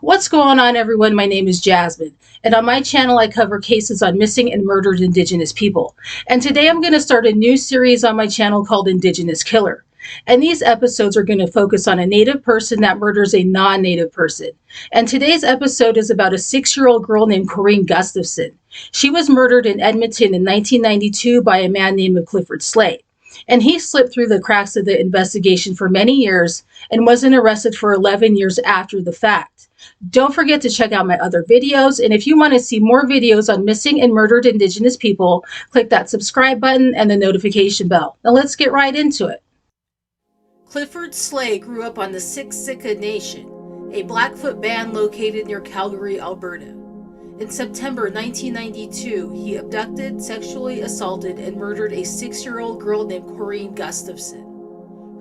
What's going on, everyone? My name is Jasmine, and on my channel, I cover cases on missing and murdered Indigenous people. And today I'm going to start a new series on my channel called Indigenous Killer. And these episodes are going to focus on a Native person that murders a non Native person. And today's episode is about a 6-year-old girl named Corrine Gustavson. She was murdered in Edmonton in 1992 by a man named Clifford Sleigh. And he slipped through the cracks of the investigation for many years and wasn't arrested for 11 years after the fact. Don't forget to check out my other videos, and if you want to see more videos on missing and murdered Indigenous people, click that subscribe button and the notification bell. Now let's get right into it. Clifford Sleigh grew up on the Siksika Nation, a Blackfoot band located near Calgary, Alberta. In September 1992, he abducted, sexually assaulted, and murdered a 6-year-old girl named Corrine Gustavson.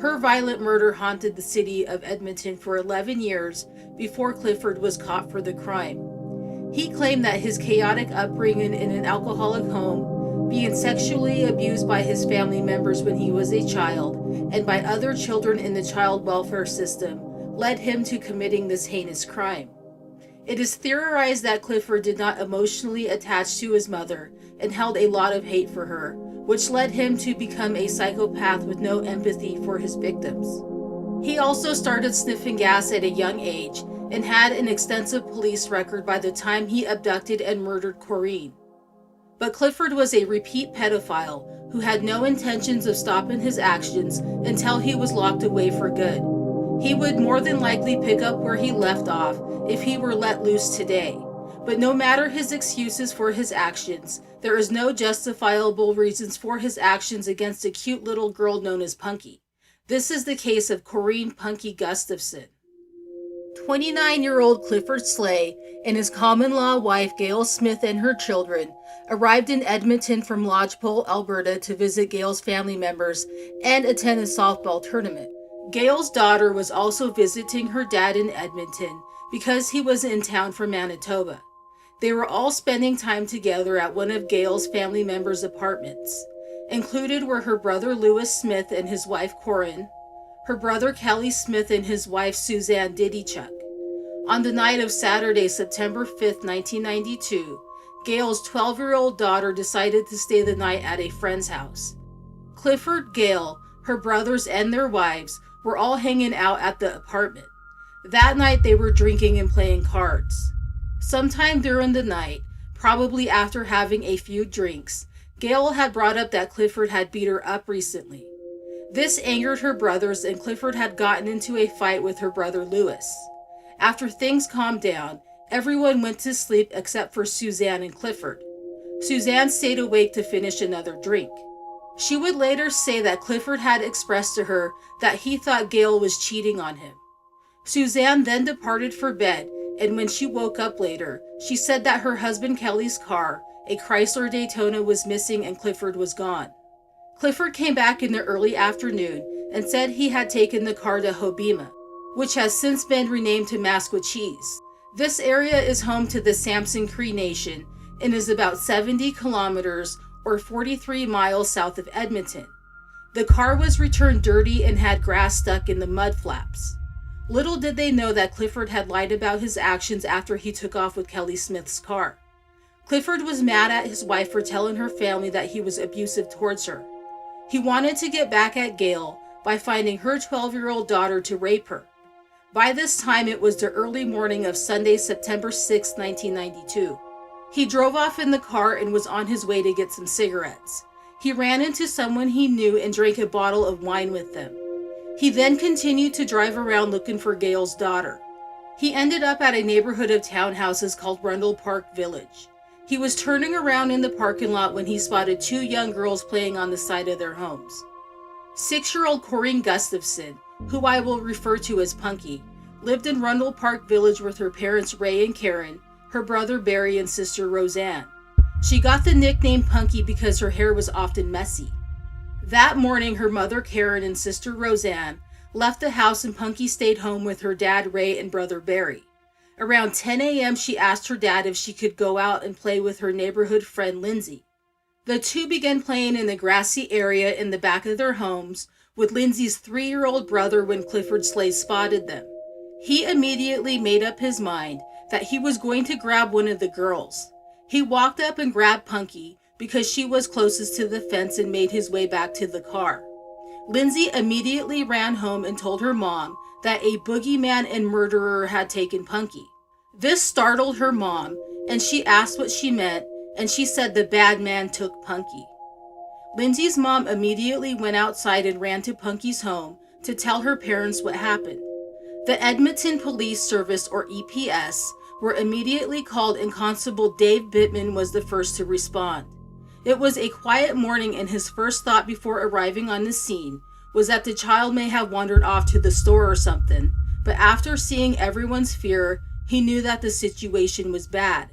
Her violent murder haunted the city of Edmonton for 11 years before Clifford was caught for the crime. He claimed that his chaotic upbringing in an alcoholic home, being sexually abused by his family members when he was a child, and by other children in the child welfare system, led him to committing this heinous crime. It is theorized that Clifford did not emotionally attach to his mother and held a lot of hate for her, which led him to become a psychopath with no empathy for his victims. He also started sniffing gas at a young age and had an extensive police record by the time he abducted and murdered Corrine. But Clifford was a repeat pedophile who had no intentions of stopping his actions until he was locked away for good. He would more than likely pick up where he left off if he were let loose today. But no matter his excuses for his actions, there is no justifiable reasons for his actions against a cute little girl known as Punky. This is the case of Corrine Punky Gustavson. 29-year-old Clifford Sleigh and his common-law wife Gail Smith and her children arrived in Edmonton from Lodgepole, Alberta to visit Gail's family members and attend a softball tournament. Gail's daughter was also visiting her dad in Edmonton because he was in town from Manitoba. They were all spending time together at one of Gail's family members' apartments. Included were her brother Lewis Smith and his wife Corrine, her brother Kelly Smith and his wife Suzanne Didychuk. On the night of Saturday, September 5th, 1992, Gail's 12-year-old daughter decided to stay the night at a friend's house. Clifford, Gail, her brothers, and their wives were all hanging out at the apartment. That night they were drinking and playing cards. Sometime during the night, probably after having a few drinks, Gail had brought up that Clifford had beat her up recently. This angered her brothers, and Clifford had gotten into a fight with her brother Lewis. After things calmed down, everyone went to sleep except for Suzanne and Clifford. Suzanne stayed awake to finish another drink. She would later say that Clifford had expressed to her that he thought Gail was cheating on him. Suzanne then departed for bed, and when she woke up later, she said that her husband Kelly's car, a Chrysler Daytona, was missing and Clifford was gone. Clifford came back in the early afternoon and said he had taken the car to Hobbema, which has since been renamed to Maskwacis. This area is home to the Samson Cree Nation and is about 70 kilometers or 43 miles south of Edmonton. The car was returned dirty and had grass stuck in the mud flaps. Little did they know that Clifford had lied about his actions after he took off with Kelly Smith's car. Clifford was mad at his wife for telling her family that he was abusive towards her. He wanted to get back at Gail by finding her 12-year-old daughter to rape her. By this time, it was the early morning of Sunday, September 6, 1992. He drove off in the car and was on his way to get some cigarettes. He ran into someone he knew and drank a bottle of wine with them. He then continued to drive around looking for Gail's daughter. He ended up at a neighborhood of townhouses called Rundle Park Village. He was turning around in the parking lot when he spotted 2 young girls playing on the side of their homes. 6-year-old Corrine Gustavson, who I will refer to as Punky, lived in Rundle Park Village with her parents Ray and Karen, her brother Barry, and sister Roseanne. She got the nickname Punky because her hair was often messy. That morning, her mother Karen and sister Roseanne left the house and Punky stayed home with her dad Ray and brother Barry. Around 10 a.m., she asked her dad if she could go out and play with her neighborhood friend Lindsay. The two began playing in the grassy area in the back of their homes with Lindsay's 3-year-old brother when Clifford Sleigh spotted them. He immediately made up his mind that he was going to grab one of the girls. He walked up and grabbed Punky because she was closest to the fence and made his way back to the car. Lindsay immediately ran home and told her mom that a boogeyman and murderer had taken Punky. This startled her mom, and she asked what she meant, and she said the bad man took Punky. Lindsay's mom immediately went outside and ran to Punky's home to tell her parents what happened. The Edmonton Police Service, or EPS, were immediately called, and Constable Dave Bittman was the first to respond. It was a quiet morning, and his first thought before arriving on the scene was that the child may have wandered off to the store or something, but after seeing everyone's fear, he knew that the situation was bad.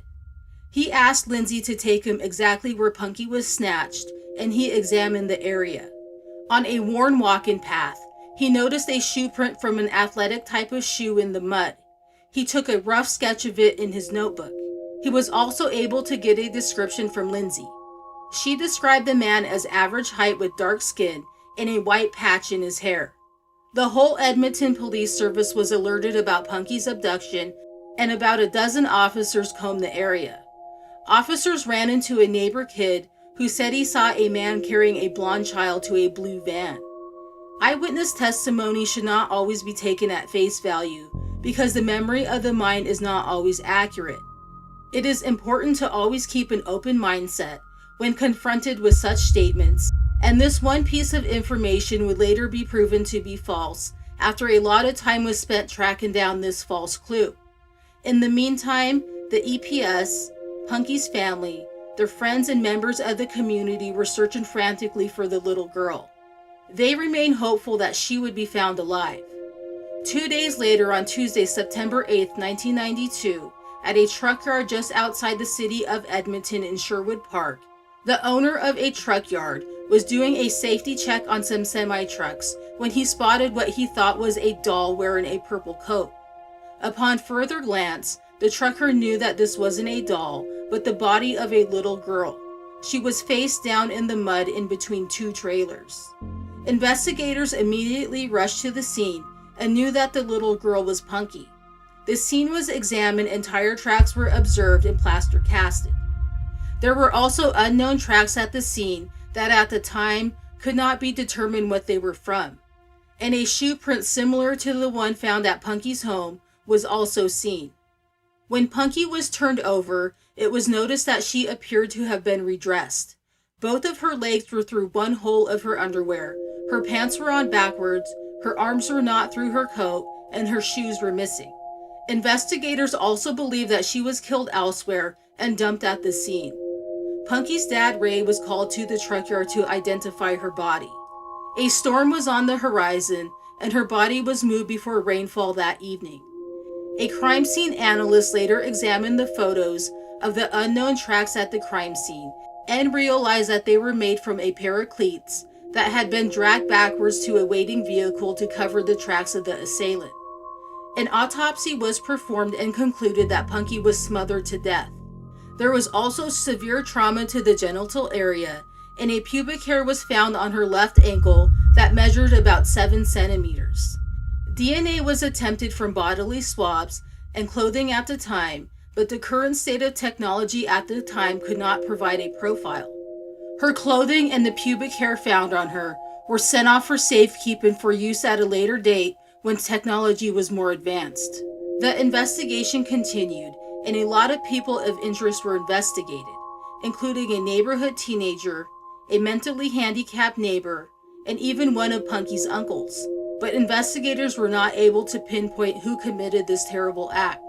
He asked Lindsay to take him exactly where Punky was snatched, and he examined the area. On a worn walk-in path, he noticed a shoe print from an athletic type of shoe in the mud. He took a rough sketch of it in his notebook. He was also able to get a description from Lindsay. She described the man as average height with dark skin and a white patch in his hair. The whole Edmonton Police Service was alerted about Punky's abduction, and about a dozen officers combed the area. Officers ran into a neighbor kid who said he saw a man carrying a blonde child to a blue van. Eyewitness testimony should not always be taken at face value because the memory of the mind is not always accurate. It is important to always keep an open mindset when confronted with such statements, and this one piece of information would later be proven to be false after a lot of time was spent tracking down this false clue. In the meantime, the EPS, Punky's family, their friends and members of the community were searching frantically for the little girl. They remained hopeful that she would be found alive. 2 days later, on Tuesday, September 8, 1992, at a truck yard just outside the city of Edmonton in Sherwood Park, the owner of a truck yard was doing a safety check on some semi-trucks when he spotted what he thought was a doll wearing a purple coat. Upon further glance, the trucker knew that this wasn't a doll, but the body of a little girl. She was face down in the mud in between two trailers. Investigators immediately rushed to the scene and knew that the little girl was Punky. The scene was examined and tire tracks were observed and plaster casted. There were also unknown tracks at the scene that at the time could not be determined what they were from, and a shoe print similar to the one found at Punky's home was also seen. When Punky was turned over, it was noticed that she appeared to have been redressed. Both of her legs were through one hole of her underwear, her pants were on backwards, her arms were not through her coat, and her shoes were missing. Investigators also believe that she was killed elsewhere and dumped at the scene. Punky's dad, Ray, was called to the truck yard to identify her body. A storm was on the horizon, and her body was moved before rainfall that evening. A crime scene analyst later examined the photos of the unknown tracks at the crime scene and realized that they were made from a pair of cleats that had been dragged backwards to a waiting vehicle to cover the tracks of the assailant. An autopsy was performed and concluded that Punky was smothered to death. There was also severe trauma to the genital area, and a pubic hair was found on her left ankle that measured about 7 centimeters. DNA was attempted from bodily swabs and clothing at the time, but the current state of technology at the time could not provide a profile. Her clothing and the pubic hair found on her were sent off for safekeeping for use at a later date when technology was more advanced. The investigation continued, and a lot of people of interest were investigated, including a neighborhood teenager, a mentally handicapped neighbor, and even one of Punky's uncles. But investigators were not able to pinpoint who committed this terrible act.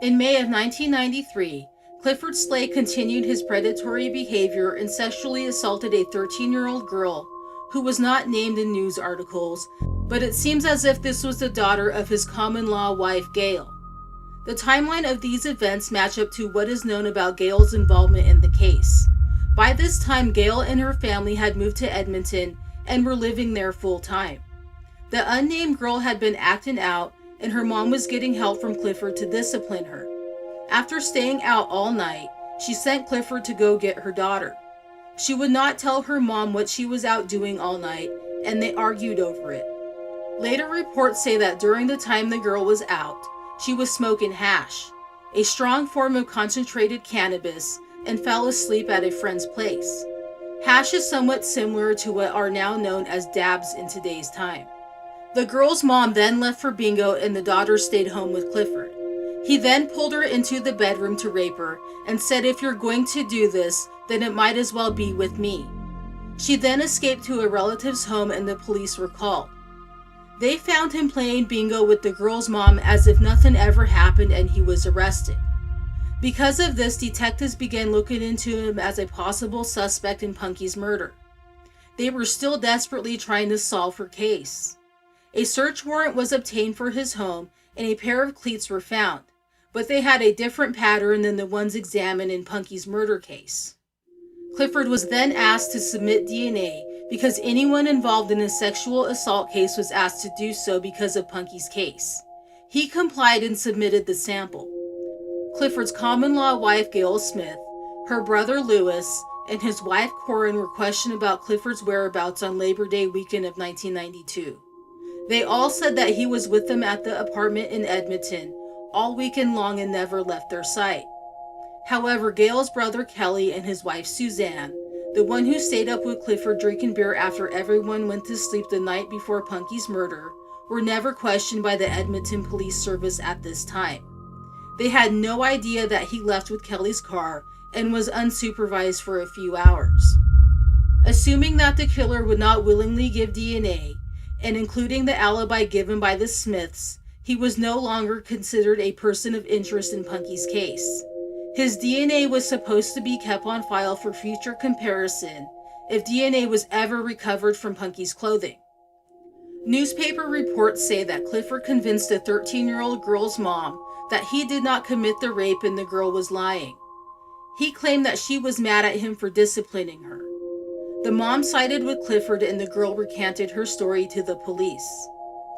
In May of 1993, Clifford Sleigh continued his predatory behavior and sexually assaulted a 13-year-old girl who was not named in news articles, but it seems as if this was the daughter of his common-law wife, Gail. The timeline of these events match up to what is known about Gail's involvement in the case. By this time, Gail and her family had moved to Edmonton and were living there full-time. The unnamed girl had been acting out, and her mom was getting help from Clifford to discipline her. After staying out all night, she sent Clifford to go get her daughter. She would not tell her mom what she was out doing all night, and they argued over it. Later reports say that during the time the girl was out, she was smoking hash, a strong form of concentrated cannabis, and fell asleep at a friend's place. Hash is somewhat similar to what are now known as dabs in today's time. The girl's mom then left for bingo and the daughter stayed home with Clifford. He then pulled her into the bedroom to rape her and said, "If you're going to do this, then it might as well be with me." She then escaped to a relative's home and the police were called. They found him playing bingo with the girl's mom as if nothing ever happened, and he was arrested. Because of this, detectives began looking into him as a possible suspect in Punky's murder. They were still desperately trying to solve her case. A search warrant was obtained for his home and a pair of cleats were found, but they had a different pattern than the ones examined in Punky's murder case. Clifford was then asked to submit DNA because anyone involved in a sexual assault case was asked to do so because of Punky's case. He complied and submitted the sample. Clifford's common-law wife, Gail Smith, her brother Lewis, and his wife Corrine were questioned about Clifford's whereabouts on Labor Day weekend of 1992. They all said that he was with them at the apartment in Edmonton all weekend long and never left their sight. However, Gail's brother Kelly and his wife Suzanne, the one who stayed up with Clifford drinking beer after everyone went to sleep the night before Punky's murder, were never questioned by the Edmonton Police Service at this time. They had no idea that he left with Kelly's car and was unsupervised for a few hours. Assuming that the killer would not willingly give DNA, and including the alibi given by the Smiths, he was no longer considered a person of interest in Punky's case. His DNA was supposed to be kept on file for future comparison if DNA was ever recovered from Punky's clothing. Newspaper reports say that Clifford convinced a 13-year-old girl's mom that he did not commit the rape and the girl was lying. He claimed that she was mad at him for disciplining her. The mom sided with Clifford and the girl recanted her story to the police.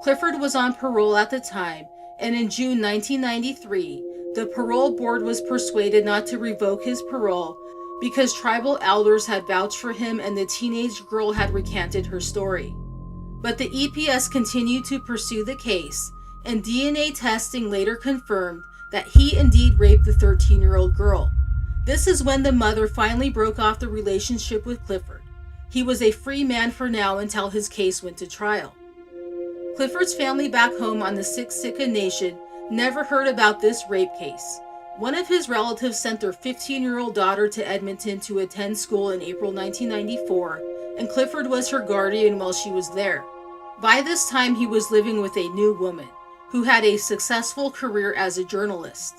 Clifford was on parole at the time, and in June 1993, the parole board was persuaded not to revoke his parole because tribal elders had vouched for him and the teenage girl had recanted her story. But the EPS continued to pursue the case, and DNA testing later confirmed that he indeed raped the 13-year-old girl. This is when the mother finally broke off the relationship with Clifford. He was a free man for now until his case went to trial. Clifford's family back home on the Siksika Nation never heard about this rape case. One of his relatives sent their 15-year-old daughter to Edmonton to attend school in April 1994, and Clifford was her guardian while she was there. By this time, he was living with a new woman who had a successful career as a journalist.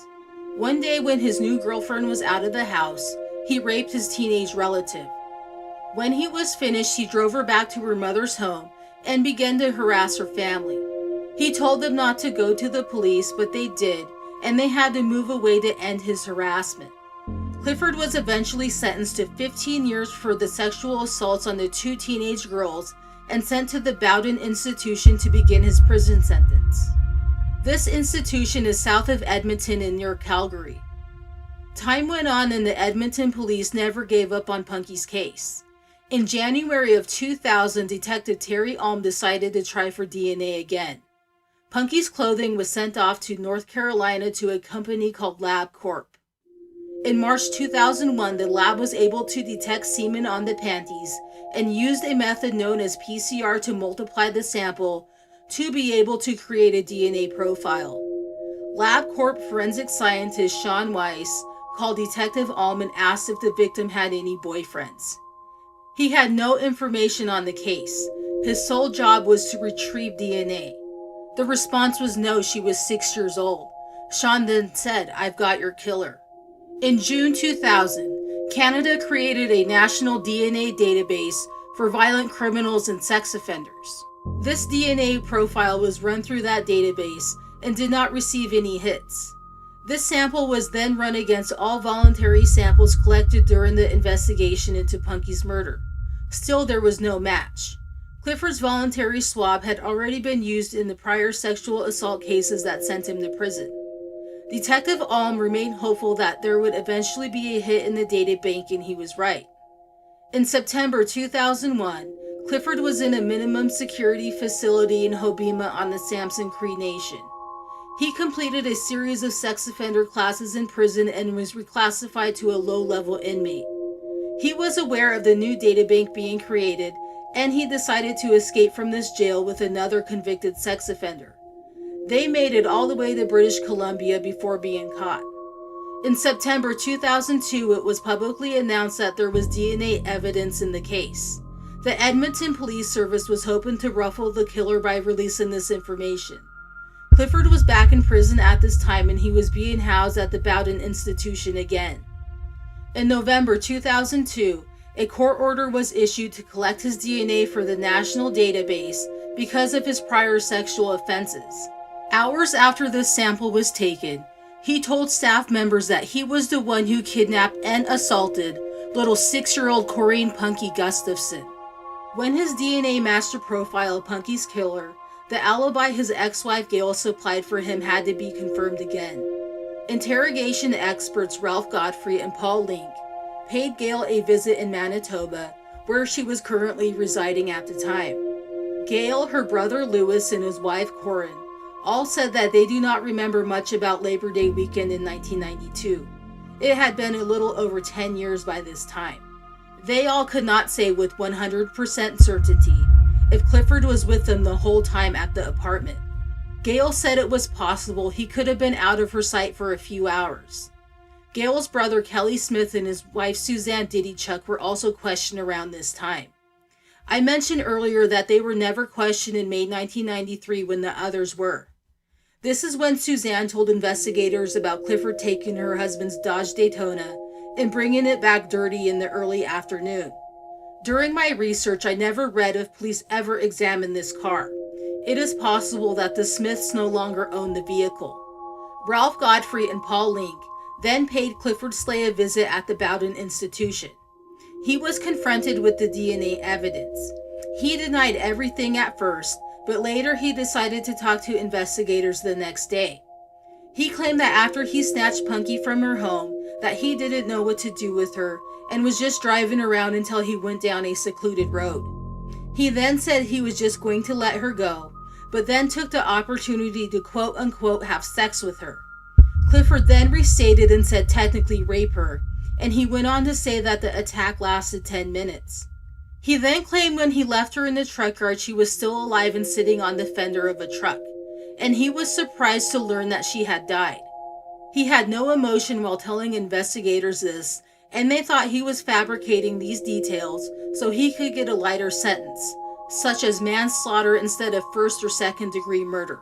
One day when his new girlfriend was out of the house, he raped his teenage relative. When he was finished, he drove her back to her mother's home and began to harass her family. He told them not to go to the police, but they did, and they had to move away to end his harassment. Clifford was eventually sentenced to 15 years for the sexual assaults on the two teenage girls and sent to the Bowden Institution to begin his prison sentence. This institution is south of Edmonton and near Calgary. Time went on and the Edmonton police never gave up on Punky's case. In January of 2000, Detective Terry Alm decided to try for DNA again. Punky's clothing was sent off to North Carolina to a company called Lab Corp. In March 2001, the lab was able to detect semen on the panties and used a method known as PCR to multiply the sample to be able to create a DNA profile. LabCorp forensic scientist Sean Weiss called Detective Alm and asked if the victim had any boyfriends. He had no information on the case. His sole job was to retrieve DNA. The response was no, she was 6 years old. Sean then said, "I've got your killer." In June 2000, Canada created a national DNA database for violent criminals and sex offenders. This DNA profile was run through that database and did not receive any hits. This sample was then run against all voluntary samples collected during the investigation into Punky's murder. Still, there was no match. Clifford's voluntary swab had already been used in the prior sexual assault cases that sent him to prison. Detective Alm remained hopeful that there would eventually be a hit in the data bank, and he was right. In September 2001, Clifford was in a minimum security facility in Hobbema on the Samson Cree Nation. He completed a series of sex offender classes in prison and was reclassified to a low-level inmate. He was aware of the new databank being created, and he decided to escape from this jail with another convicted sex offender. They made it all the way to British Columbia before being caught. In September 2002, it was publicly announced that there was DNA evidence in the case. The Edmonton Police Service was hoping to ruffle the killer by releasing this information. Clifford was back in prison at this time and he was being housed at the Bowden Institution again. In November 2002, a court order was issued to collect his DNA for the national database because of his prior sexual offenses. Hours after this sample was taken, he told staff members that he was the one who kidnapped and assaulted little 6-year-old Corrine Punky Gustavson. When his DNA matched the profile of Punky's killer, the alibi his ex-wife Gail supplied for him had to be confirmed again. Interrogation experts Ralph Godfrey and Paul Link paid Gail a visit in Manitoba, where she was currently residing at the time. Gail, her brother Louis, and his wife Corrine all said that they do not remember much about Labor Day weekend in 1992. It had been a little over 10 years by this time. They all could not say with 100% certainty if Clifford was with them the whole time at the apartment. Gail said it was possible he could have been out of her sight for a few hours. Gail's brother Kelly Smith and his wife Suzanne Diddy Chuck were also questioned around this time. I mentioned earlier that they were never questioned in May 1993 when the others were. This is when Suzanne told investigators about Clifford taking her husband's Dodge Daytona and bringing it back dirty in the early afternoon. During my research, I never read if police ever examined this car. It is possible that the Smiths no longer owned the vehicle. Ralph Godfrey and Paul Link then paid Clifford Sleigh a visit at the Bowden Institution. He was confronted with the DNA evidence. He denied everything at first, but later he decided to talk to investigators the next day. He claimed that after he snatched Punky from her home, that he didn't know what to do with her and was just driving around until he went down a secluded road. He then said he was just going to let her go, but then took the opportunity to quote-unquote have sex with her. Clifford then restated and said technically rape her, and he went on to say that the attack lasted 10 minutes. He then claimed when he left her in the truck yard she was still alive and sitting on the fender of a truck, and he was surprised to learn that she had died. He had no emotion while telling investigators this, and they thought he was fabricating these details so he could get a lighter sentence, such as manslaughter instead of first or second degree murder.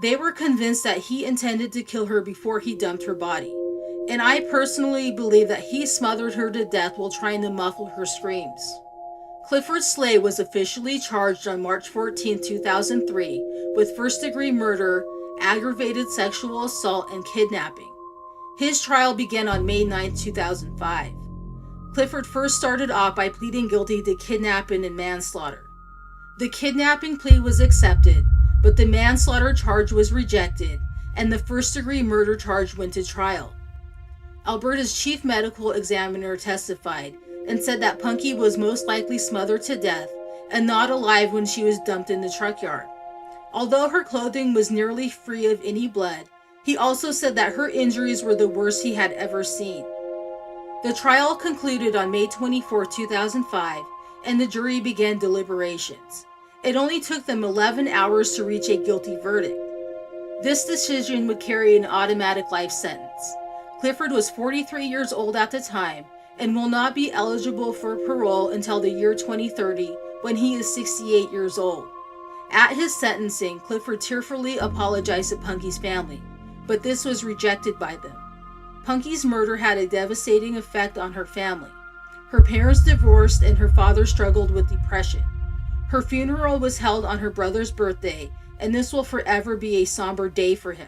They were convinced that he intended to kill her before he dumped her body, and I personally believe that he smothered her to death while trying to muffle her screams. Clifford Sleigh was officially charged on March 14, 2003 with first-degree murder, aggravated sexual assault, and kidnapping. His trial began on May 9, 2005. Clifford first started off by pleading guilty to kidnapping and manslaughter. The kidnapping plea was accepted, but the manslaughter charge was rejected, and the first-degree murder charge went to trial. Alberta's chief medical examiner testified and said that Punky was most likely smothered to death and not alive when she was dumped in the truck yard. Although her clothing was nearly free of any blood, he also said that her injuries were the worst he had ever seen. The trial concluded on May 24, 2005, and the jury began deliberations. It only took them 11 hours to reach a guilty verdict. This decision would carry an automatic life sentence. Clifford was 43 years old at the time and will not be eligible for parole until the year 2030 when he is 68 years old. At his sentencing, Clifford tearfully apologized to Punky's family, but this was rejected by them. Punky's murder had a devastating effect on her family. Her parents divorced and her father struggled with depression. Her funeral was held on her brother's birthday, and this will forever be a somber day for him.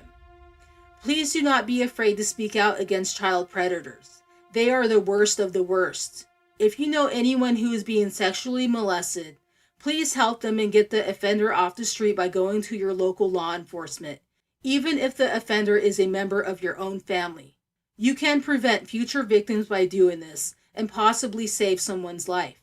Please do not be afraid to speak out against child predators. They are the worst of the worst. If you know anyone who is being sexually molested, please help them and get the offender off the street by going to your local law enforcement, even if the offender is a member of your own family. You can prevent future victims by doing this and possibly save someone's life.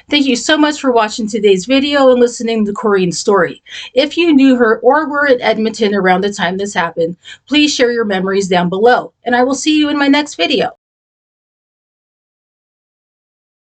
Thank you so much for watching today's video and listening to Corrine's story. If you knew her or were in Edmonton around the time this happened, please share your memories down below, and I will see you in my next video.